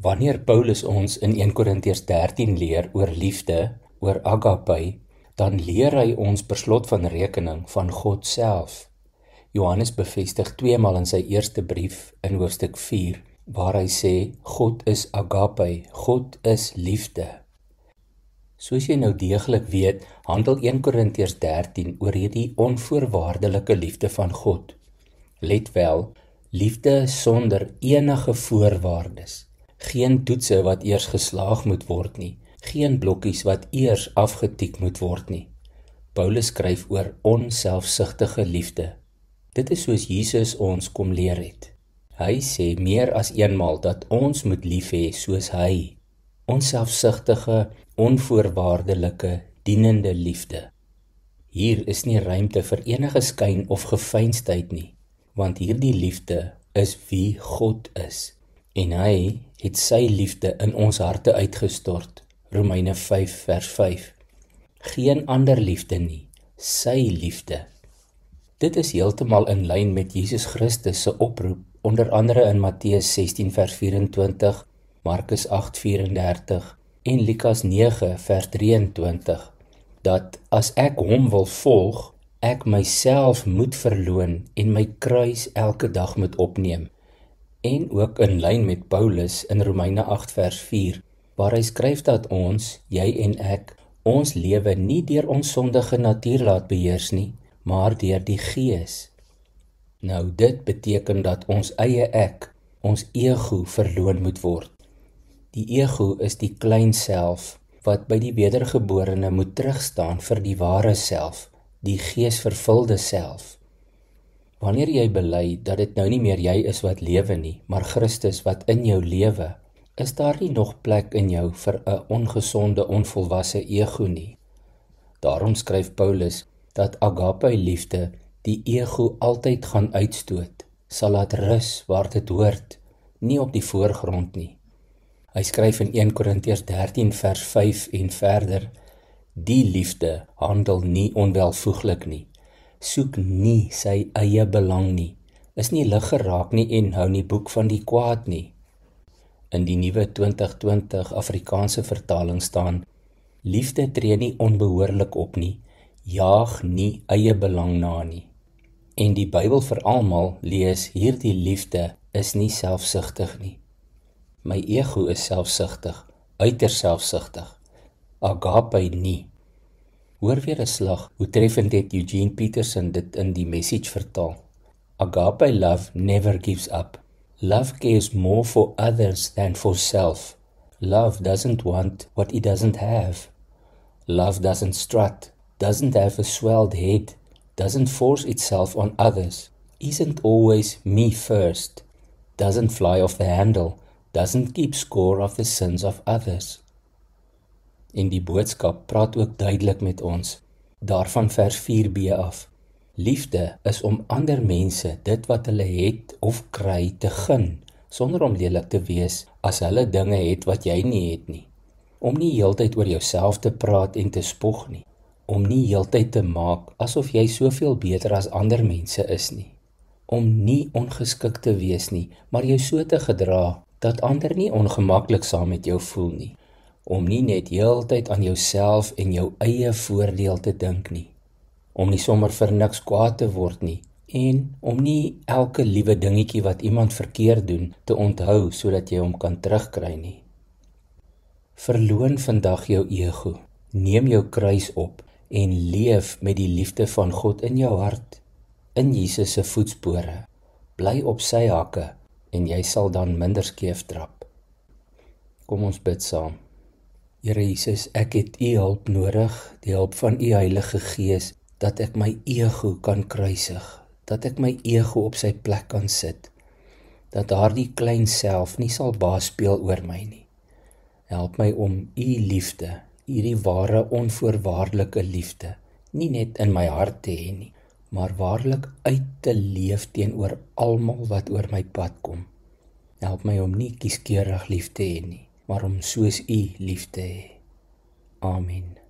Wanneer Paulus ons in 1 Korintiërs 13 leer oor liefde, oor agape, dan leer hy ons per slot van rekening van God self. Johannes bevestig 2 maal in sy eerste brief in hoofstuk 4, waar hy sê, God is agape, God is liefde. Soos jy nou deeglik weet, handel 1 Korintiërs 13 oor hierdie onvoorwaardelike liefde van God. Let wel, liefde sonder enige voorwaardes. Geen toetse wat eers geslaag moet word nie, geen blokkies wat eers afgetik moet word nie. Paulus skryf oor onselfsugtige liefde. Dit is soos Jesus ons kom leer het. Hy sê meer as eenmaal dat ons moet lief hê soos hy. Onselfsugtige, onvoorwaardelike, dienende liefde. Hier is nie ruimte vir enige skyn of gefeinsdheid nie, want hierdie liefde is wie God is. En hy het sy liefde in ons harte uitgestort. Romeine 5 vers 5. Geen ander liefde nie, sy liefde. Dit is heeltemal in lyn met Jesus Christus se oproep, onder andere in Matteus 16 vers 24, Markus 8 34 en Lukas 9 vers 23, dat as ek hom wil volg, ek myself moet verloon en my kruis elke dag moet opneem. En ook in lyn met Paulus in Romeine 8 vers 4, waar hy skryf dat ons, jy en ek, ons lewe nie deur ons sondige natuur laat beheers nie, maar deur die Gees. Nou dit beteken dat ons eie ek, ons ego verloon moet word. Die ego is die klein self, wat by die wedergeborene moet terugstaan vir die ware self, die geesvervulde self. Wanneer jy bely dat dit nou nie meer jy is wat lewe nie, maar Christus wat in jou lewe, is daar nie nog plek in jou vir 'n ongesonde, onvolwasse ego nie. Daarom skryf Paulus dat agape liefde die ego altyd gaan uitstoot, sal laat rus waar dit hoort, nie op die voorgrond nie. Hy skryf in 1 Korintiërs 13 vers 5 en verder, die liefde handel nie onwelvoeglik nie, soek nie sy eie belang nie, is nie lig geraak nie en hou nie boek van die kwaad nie. In die nuwe 2020 Afrikaanse vertaling staan, liefde tree nie onbehoorlik op nie, jaag nie eie belang na nie. En die Bybel vir almal lees, hierdie liefde is nie selfsugtig nie. My ego is selfsugtig, uiters selfsugtig, agape nie. Hoor weer 'n slag, hoe treffend het Eugene Peterson dit in die Message vertaal. Agape love never gives up. Love cares more for others than for self. Love doesn't want what it doesn't have. Love doesn't strut, doesn't have a swelled head, doesn't force itself on others, isn't always me first, doesn't fly off the handle, doesn't keep score of the sins of others. En die boodskap praat ook duidelik met ons, daarvan vers 4b af. Liefde is om ander mense dit wat hulle het of kry te gun, sonder om lelik te wees as hulle dinge het wat jy nie het nie. Om nie heeltyd oor jouself te praat en te spog nie. Om nie heeltyd te maak asof jy soveel beter as ander mense is nie. Om nie ongeskik te wees nie, maar jou so te gedra dat ander nie ongemaklik saam met jou voel nie. Om nie net heeltyd aan jouself en jou eie voordeel te dink nie. Om nie sommer vir niks kwaad te word nie. En om nie elke liewe dingetjie wat iemand verkeerd doen te onthou sodat jy hom kan terugkry nie. Verloon vandag jou ego, neem jou kruis op en leef met die liefde van God in jou hart, in Jesus se voetspore. Bly op sy hakke en jy sal dan minder skeef trap. Kom ons bid saam. Here Jesus, ek het U hulp nodig, die hulp van U Heilige Gees, dat ek my ego kan kruisig, dat ek my ego op sy plek kan sit, dat daardie klein self nie sal baas speel oor my nie. Help my om U liefde, hierdie ware onvoorwaardelike liefde, nie net in my hart te hê nie, maar waarlik uit te leef teenoor almal wat oor my pad kom. Help my om nie kieskeurig lief te hê nie, maar om soos U lief te hê. Amen.